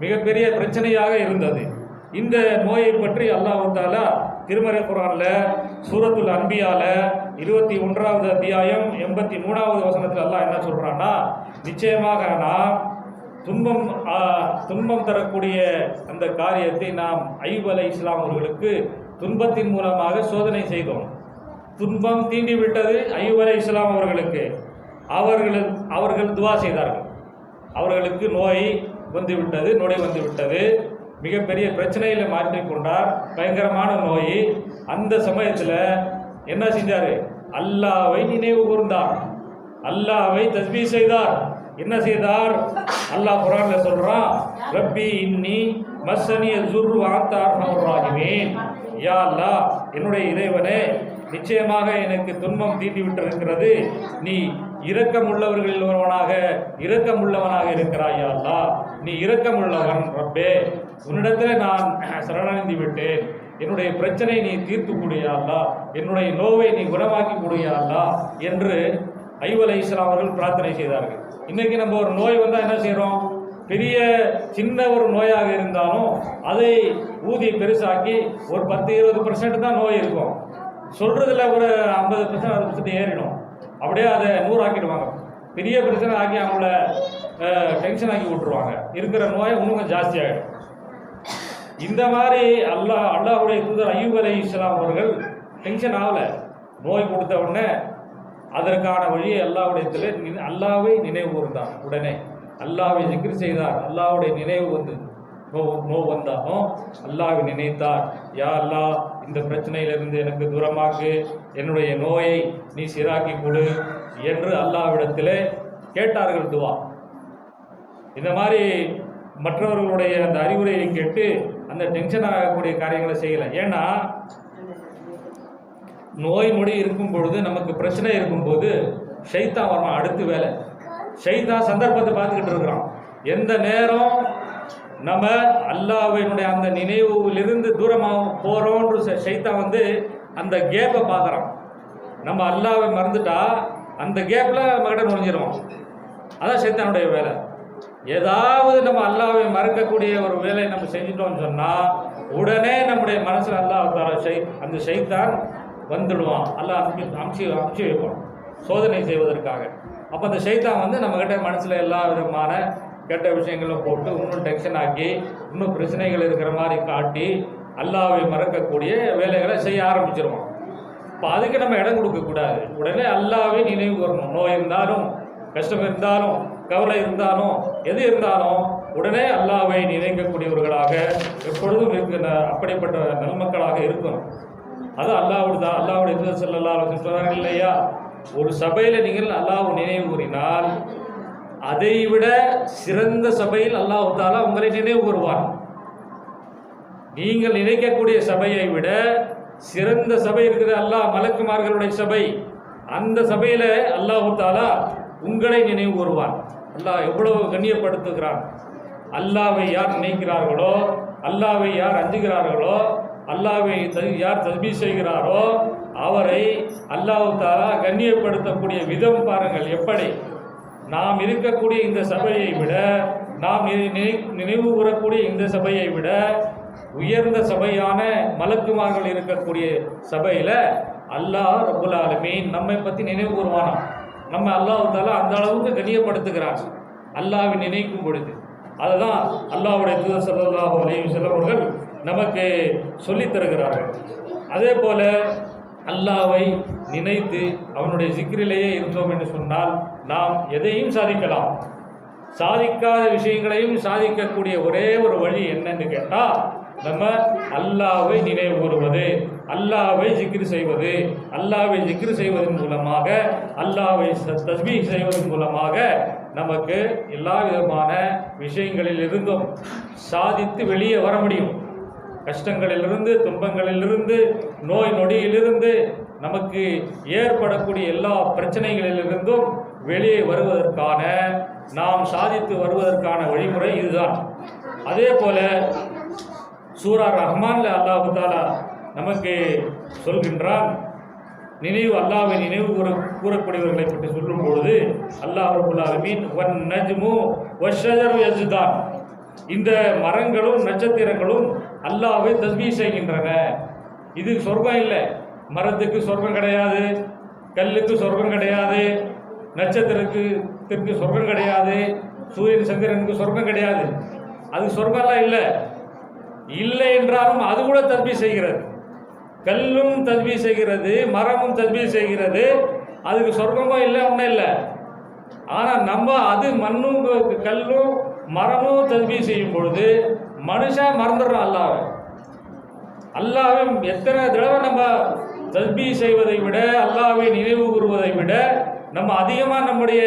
மிகப்பெரிய பிரச்சனையாக இருந்தது. இந்த நோயை பற்றி அல்லாஹ் தஆலா திருமறை குர்ஆன்ல சூரத்துல் அன்பியால 21வது அத்தியாயம் 83வது வசனத்தில் அல்லாஹ் என்ன சொல்றான்னா, நிச்சயமாக நாம் துன்பம் தரக்கூடிய அந்த காரியத்தை நாம் அய்யூப் அலைஹிஸ்ஸலாம் அவர்களுக்கு துன்பத்தின் மூலமாக சோதனை செய்தோம். துன்பம் தீண்டிவிட்டது அய்யூப் அலைஹிஸ்ஸலாம் அவர்களுக்கு. அவர்கள் துவா செய்தார்கள். அவர்களுக்கு நோய் வந்துவிட்டது, மிகப்பெரிய பிரச்சனையில் மாற்றிக்கொண்டார், பயங்கரமான நோய். அந்த சமயத்தில் என்ன செஞ்சார்? அல்லாஹ்வை நினைவு கூர்ந்தார், அல்லாஹ்வை தஸ்பீஹ் செய்தார். என்ன செய்தார்? அல்லாஹ் குர்ஆன்ல சொல்றான், ரப்பி இன்னி மஸ்ஸனிய ஸுர்ரு வ அன்த அர்ஹமுர் ராஹிமீன். யா அல்லாஹ், என்னுடைய இறைவனே, நிச்சயமாக எனக்கு துன்பம் தீண்டி விட்டிருக்கிறது. நீ இரக்கமுள்ளவனாக இருக்கிறாய். யா அல்லாஹ், நீ இரக்கமுள்ளவன் ரப்பே. உன்னிடத்தில் நான் சரணடைந்து விட்டேன், என்னுடைய பிரச்சனை நீ தீர்த்து கூடியாளா, என்னுடைய நோவை நீ குணமாக்கி கூடியாளா என்று ஐயூப் அலைஹிஸ்ஸலாம் அவர்கள் பிரார்த்தனை செய்தார்கள். இன்னைக்கு நம்ம ஒரு நோய் வந்தால் என்ன செய்கிறோம்? பெரிய சின்ன ஒரு நோயாக இருந்தாலும் அதை ஊதி பெருசாக்கி ஒரு 10-20% தான் நோய் இருக்கும். சொல்கிறதுல ஒரு 50% 60% ஏறிடும். அப்படியே அதை 100 ஆக்கிடுவாங்க. பெரிய பிரச்சனை ஆக்கி அவங்கள டென்ஷன் ஆக்கி விட்டுருவாங்க. இருக்கிற நோயை இன்னும் ஜாஸ்தியாகிடும். இந்த மாதிரி அல்லாஹ்வுடைய தூதர் ஐயூப் அலைஹிஸ்ஸலாம் அவர்கள் டென்ஷன் ஆகலை. நோய் கொடுத்த உடனே அதற்கான வழியை அல்லாஹ்வுடைய அல்லாஹ்வை நினைவு கூர்ந்தார். உடனே அல்லாஹ்வை ஜிக்ர் செய்தார். அல்லாஹ்வுடைய நினைவு வந்து நோ வந்தாலும் அல்லாஹ்வை நினைத்தார். யா அல்லாஹ், இந்த பிரச்சனையிலிருந்து எனக்கு தூரமாக்கு, என்னுடைய நோயை நீ சீராக்கி கொடு என்று அல்லாஹ்விடத்திலே கேட்டார்கள் துவா. இந்த மாதிரி மற்றவர்களுடைய அந்த அறிவுரையை கேட்டு அந்த டென்ஷன் ஆகக்கூடிய காரியங்களை செய்யலை. ஏன்னா நோய் நொடி இருக்கும் பொழுது, நமக்கு பிரச்சனை இருக்கும்போது ஷைத்தான் வரணும். அடுத்து வேலை ஷைத்தான் சந்தர்ப்பத்தை பார்த்துக்கிட்டு இருக்கிறான். எந்த நேரம் நம்ம அல்லாஹ்வினுடைய அந்த நினைவிலிருந்து தூரமாக போகிறோன்ற ஷைத்தான் வந்து அந்த கேப்பை பார்க்குறான். நம்ம அல்லாஹ்வை மறந்துட்டா அந்த கேப்பில் நம்மகிட்ட நுழைஞ்சிரும். அதான் ஷைத்தானுடைய வேலை. ஏதாவது நம்ம அல்லாஹ்வை மறக்கக்கூடிய ஒரு வேலையை நம்ம செஞ்சிட்டோம்னு சொன்னால் உடனே நம்முடைய மனசில் அந்த ஷைத்தான் வந்துடுவான். அல்லாஹ் அமுச்சு வைப்பான் சோதனை செய்வதற்காக. அப்போ அந்த ஷைத்தான் வந்து நம்மகிட்ட மனசில் எல்லா விதமான கெட்ட விஷயங்களும் போட்டு இன்னும் டென்ஷன் ஆக்கி இன்னும் பிரச்சனைகள் இருக்கிற மாதிரி காட்டி அல்லாஹ்வை மறக்கக்கூடிய வேலைகளை செய்ய ஆரம்பிச்சிருவான். இப்போ அதுக்கு நம்ம இடம் கொடுக்கக்கூடாது. உடனே அல்லாஹ்வை நினைவு கூறணும். நோய் இருந்தாலும், கஷ்டம் இருந்தாலும், கவலை இருந்தாலும், எது இருந்தாலும் உடனே அல்லாஹ்வை நினைக்கக்கூடியவர்களாக எப்பொழுதும் இருக்கிற அப்படிப்பட்ட நல்மக்களாக இருக்கணும். அது அல்லாஹ்வுடைய தூதர் ஸல்லல்லாஹு அலைஹி வஸல்லம் சொன்னார்கள் இல்லையா, ஒரு சபையில் நீங்கள் அல்லாஹ்வை நினைவு கூறினால் அதைவிட சிறந்த சபையில் அல்லாஹ் தஆலா உங்களை நினைவு கூறுவான். நீங்கள் நினைக்கக்கூடிய சபையை விட சிறந்த சபை இருக்குது, அல்லாஹ் மலக்குமார்களுடைய சபை. அந்த சபையில் அல்லாஹ் தஆலா உங்களை நினைவு கூறுவான். அல்லாஹ் எவ்வளவு கண்ணியப்படுத்துகிறான். அல்லாஹ்வை யார் நினைக்கிறார்களோ, அல்லாஹ்வை யார் அஞ்சுகிறார்களோ, அல்லாஹ்வை யார் தஸ்பீஹ் செய்கிறாரோ அவரை அல்லாஹ் தஆலா கண்ணியப்படுத்தக்கூடிய விதம் பாருங்கள் எப்படி. நாம் இருக்கக்கூடிய இந்த சபையை விட, நாம் நினைவு கூறக்கூடிய இந்த சபையை விட உயர்ந்த சபையான மலக்குமார்கள் இருக்கக்கூடிய சபையில் அல்லாஹ் ரப்புல் ஆலமீன் நம்மை பற்றி நினைவு கூறுவானாம். நம்ம அல்லாஹ் தஆலா அந்த அளவுக்கு கண்ணியப்படுத்துகிறார் அல்லாஹ்வை நினைக்கும் பொழுது. அதுதான் அல்லாஹ்வுடைய தூதர் ஸல்லல்லாஹு அலைஹி வஸல்லம் அவர்கள் நமக்கு சொல்லித் தருகிறார்கள். அதே போல அல்லாஹ்வை நினைத்து அவனுடைய ஜிக்ரிலேயே இருந்தோம் என்று சொன்னால் நாம் எதையும் சாதிக்கலாம். சாதிக்காத விஷயங்களையும் சாதிக்கக்கூடிய ஒரே ஒரு வழி என்னன்னு கேட்டால், நம்ம அல்லாஹ்வை நினைவு கூறுவது, அல்லாஹ்வை ஜிக்ர் செய்வது. அல்லாஹ்வை ஜிக்ர் செய்வதன் மூலமாக, அல்லாஹ்வை தஸ்பீஹ் செய்வதன் மூலமாக நமக்கு எல்லா விதமான விஷயங்களில் இருந்தும் சாதித்து வெளியே வர முடியும். கஷ்டங்களிலிருந்து, துன்பங்களிலிருந்து, நோய் நொடியிலிருந்து, நமக்கு ஏற்படக்கூடிய எல்லா பிரச்சனைகளிலிருந்தும் வெளியே வருவதற்கான, நாம் சாதித்து வருவதற்கான வழிமுறை இதுதான். அதே போல சூரா ரஹ்மான்ல அல்லாஹ் தஆலா நமக்கு சொல்கின்றான். அல்லாஹ்வை நினைவு கூறக்கூடியவர்களை பற்றி சொல்லும் பொழுது அல்லாஹ் ரப்புல் ஆலமீன் வன் நஜ்மு வஷ்ஷஜரு யஸ்ஜுதான், இந்த மரங்களும் நட்சத்திரங்களும் அல்லாஹ்வை தஸ்பீஹ் செய்கின்றன. இது சொர்க்கம் இல்லை. மரத்துக்கு சொர்க்கம் கிடையாது, கல்லுக்கு சொர்க்கம் கிடையாது, நட்சத்திரத்திற்கு சொர்க்கம் கிடையாது, சூரியன் சந்திரனுக்கு சொர்க்கம் கிடையாது. அது சொர்க்கம்லாம் இல்லை என்றாலும் அது கூட தஸ்பீஹ் செய்கிறது. கல்லும் தஸ்பீஹ் செய்கிறது, மரமும் தஸ்பீஹ் செய்கிறது. அதுக்கு சொர்க்கமும் இல்லை, ஒன்றும் இல்லை. ஆனால் நம்ம அது மண்ணும் கல்லும் மரமும் தஸ்பீஹ் செய்யும் பொழுது மனுஷன் மறந்துடுறோம் அல்லாஹ்வை. அல்லாஹ்வை எத்தனை தடவை நம்ம தஸ்பீஹ் செய்வதை விட, அல்லாஹ்வை நினைவு கூறுவதை விட நம்ம அதிகமாக நம்முடைய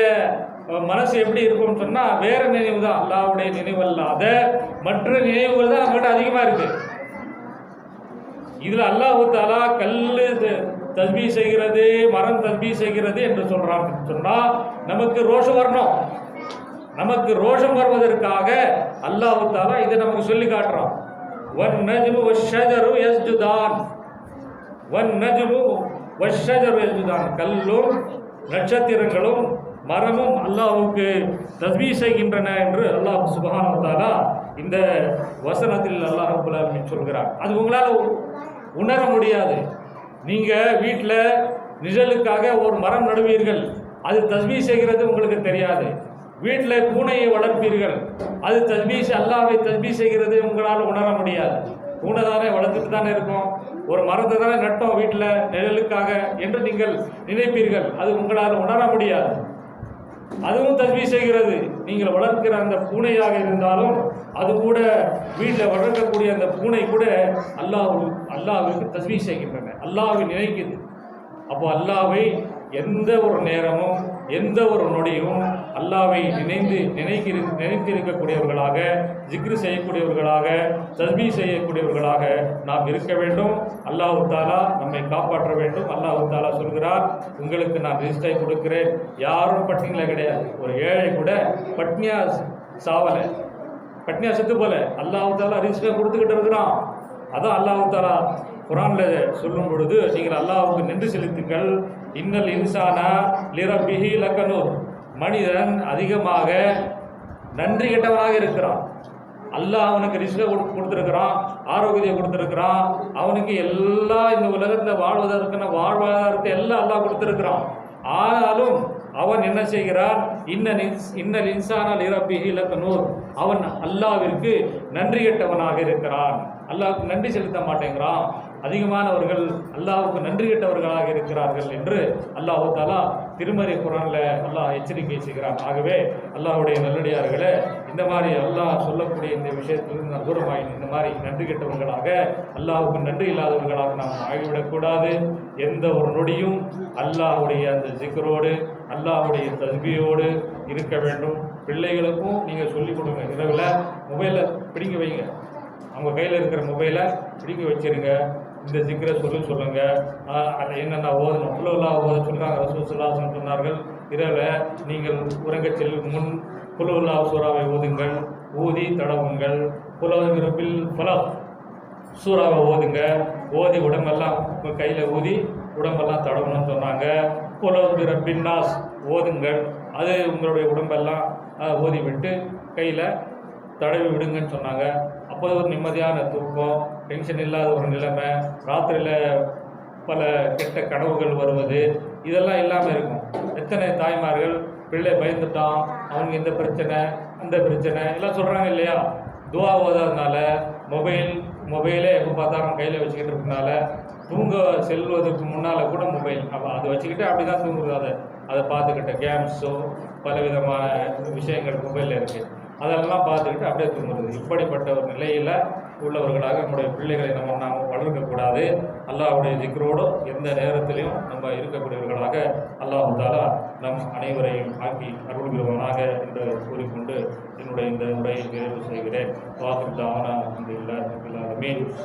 மனசு எப்படி இருக்கும்னு சொன்னால் வேற நினைவு தான், அல்லாஹ்வுடைய நினைவு அல்லாத மற்ற நினைவுகள் தான் நம்மகிட்ட அதிகமாக இருக்குது. இதில் அல்லாஹ் தஆலா கல்லு தஸ்பீஹ் செய்கிறது, மரம் தஸ்பீஹ் செய்கிறது என்று சொல்கிறான்னு சொன்னால் நமக்கு ரோஷம் வரணும். நமக்கு ரோஷம் வருவதற்காக அல்லாஹ் தஆலா இதை நமக்கு சொல்லி காட்டுறான். வன் நஜ்மு வஷ்ஷஜரு யஸ்ஜுதான், வன் நஜ்மு வஷ்ஷஜரு யஸ்ஜுதான், கல்லும் நட்சத்திரங்களும் மரமும் அல்லாஹ்வுக்கு தஸ்பீஹ் செய்கின்றன என்று அல்லாஹ் சுப்ஹானஹு வ தஆலா இந்த வசனத்தில் அல்லாஹ் ரப்பல் ஆலமீன் சொல்கிறார். அது உங்களால் உணர முடியாது. நீங்கள் வீட்டில் நிழலுக்காக ஒரு மரம் நடுவீர்கள், அது தஸ்பீஹ் செய்கிறது உங்களுக்கு தெரியாது. வீட்டில் பூனையை வளர்ப்பீர்கள், அது தஸ்பீஹ் அல்லாஹ்வை தஸ்பீஹ் செய்கிறது உங்களால் உணர முடியாது. பூனை தானே வளர்த்துட்டு தானே இருக்கும், ஒரு மரத்தை தானே நட்டோம் வீட்டில் நிழலுக்காக என்று நீங்கள் நினைப்பீர்கள், அது உங்களால் உணர முடியாது. அதுவும் தஸ்பீஹ் செய்கிறது. நீங்கள் வளர்க்கிற அந்த பூனையாக இருந்தாலும் அது கூட வீட்டில் வளர்க்கக்கூடிய அந்த பூனை கூட அல்லாஹ்வுக்கு தஸ்பீஹ் செய்கின்றன, அல்லாஹ்வை நினைக்குது. அப்போ அல்லாஹ்வை எந்த ஒரு நேரமும் எந்த ஒரு நொடியும் அல்லாஹ்வை நினைத்திருக்கக்கூடியவர்களாக, ஜிக்ரு செய்யக்கூடியவர்களாக, தஸ்பீஹ் செய்யக்கூடியவர்களாக நாம் இருக்க வேண்டும். அல்லாஹ் தஆலா நம்மை காப்பாற்ற வேண்டும். அல்லாஹ் தஆலா சொல்கிறார், உங்களுக்கு நான் ரிஸ்கை கொடுக்கிறேன். யாரும் பட்டினியில் கிடையாது. ஒரு ஏழை கூட பட்னியா சாவலை, பட்னியா செத்து போல, அல்லாஹ் தஆலா ரிஸ்கை கொடுத்துக்கிட்டு இருக்கிறான். அதான் அல்லாஹ் தஆலா குர்ஆனில் சொல்லும் பொழுது, நீங்கள் அல்லாஹ்வுக்கு நன்றி செலுத்துங்கள். இன்னல் இன்சானா லிரப்பிஹி லகனூர், மனிதன் அதிகமாக நன்றி கெட்டவனாக இருக்கிறான். அல்லாஹ் அவனுக்கு ரிஸ்கை கொடுத்துருக்கிறான், ஆரோக்கியத்தை கொடுத்துருக்கிறான், அவனுக்கு எல்லா இந்த உலகத்தில் வாழ்வதற்கான வாழ்வாதாரத்தை எல்லாம் அல்லாஹ் கொடுத்துருக்கிறான். ஆனாலும் அவன் என்ன செய்கிறான்? இன்னல் இன்சானா லிரப்பிஹி லகனூர், அவன் அல்லாஹ்விற்கு நன்றி கெட்டவனாக இருக்கிறான், அல்லாஹ்வுக்கு நன்றி செலுத்த மாட்டேங்கிறான். அதிகமானவர்கள் அல்லாஹ்வுக்கு நன்றி கெட்டவர்களாக இருக்கிறார்கள் என்று அல்லாஹ் தஆலா திருமறை குர்ஆனில் அல்லாஹ் எச்சரிக்கை செய்கிறான். ஆகவே அல்லாஹ்வுடைய நல்லடியார்களே, இந்த மாதிரி அல்லாஹ் சொல்லக்கூடிய இந்த விஷயத்திலிருந்து நாம் தூரமாகி இந்த மாதிரி நன்றி கெட்டவர்களாக, அல்லாஹ்வுக்கு நன்றி இல்லாதவர்களாக நாம் ஆகிவிடக்கூடாது. எந்த ஒரு நொடியும் அல்லாஹ்வுடைய அந்த ஜிக்ரோடு, அல்லாஹ்வுடைய தஸ்பீஹோடு இருக்க வேண்டும். பிள்ளைகளுக்கும் நீங்கள் சொல்லிக் கொடுங்க. இரவில் மொபைலை பிடிங்க வைங்க, அவங்க கையில் இருக்கிற மொபைலை பிடிக்க வச்சிருங்க. இந்த ஜிக்ரை சொல்லுங்க. அதை என்னென்ன ஓதணும், குலுவல்லா ஓத சொல்கிறாங்க. ரசூல் ஸல்லல்லாஹு அலைஹி வஸல்லம் சொன்னார்கள், இரவில் நீங்கள் உறங்கச் செல்லும் முன் குலுவல்லா சூறாவை ஓதுங்கள், ஊதி தடவுங்கள். குலுவல் ரப்பில் ஃபலக் சூறாவை ஓதுங்க, ஓதி உடம்பெல்லாம் உங்கள் கையில் ஊதி உடம்பெல்லாம் தடவணும்னு சொன்னாங்க. குலுவல் ரப்பின் நாஸ் ஓதுங்கள், அது உங்களுடைய உடம்பெல்லாம் ஓதி விட்டு கையில் தடவி விடுங்கன்னு சொன்னாங்க. அப்போது ஒரு நிம்மதியான தூக்கம், டென்ஷன் இல்லாத ஒரு நிலைமை, ராத்திரியில் பல கெட்ட கனவுகள் வருவது, இதெல்லாம் இல்லாமல் இருக்கும். எத்தனை தாய்மார்கள் பிள்ளை பயந்துட்டான், அவனுக்கு இந்த பிரச்சனை அந்த பிரச்சனை எல்லாம் சொல்கிறாங்க இல்லையா? துவா ஓதாதனால, மொபைலே எப்போ பார்த்தாலும் கையில் வச்சுக்கிட்டு இருக்கனால, தூங்க செல்வதற்கு முன்னால் கூட மொபைல் அதை வச்சுக்கிட்டு அப்படி தான் தூங்குறது. அதை பார்த்துக்கிட்ட கேம்ஸோ பலவிதமான விஷயங்கள் மொபைலில் இருக்குது, அதெல்லாம் பார்த்துக்கிட்டு அப்படியே தூங்குறது. இப்படிப்பட்ட ஒரு நிலையில் உள்ளவர்களாக நம்முடைய பிள்ளைகளை நாம் வளர்க்கக்கூடாது. அல்லாஹ்வுடைய ஜிக்ரோடு எந்த நேரத்திலையும் நம்ம இருக்கக்கூடியவர்களாக அல்லாஹ் தஆலா நம் அனைவரையும் ஆக்கி அருள்கிறவனாக என்று கூறிக்கொண்டு என்னுடைய இந்த உரையை நிறைவு செய்கிறேன். வாஹிர் தஅவானா அல்ஹம்துலில்லாஹி ரப்பில் ஆலமீன்.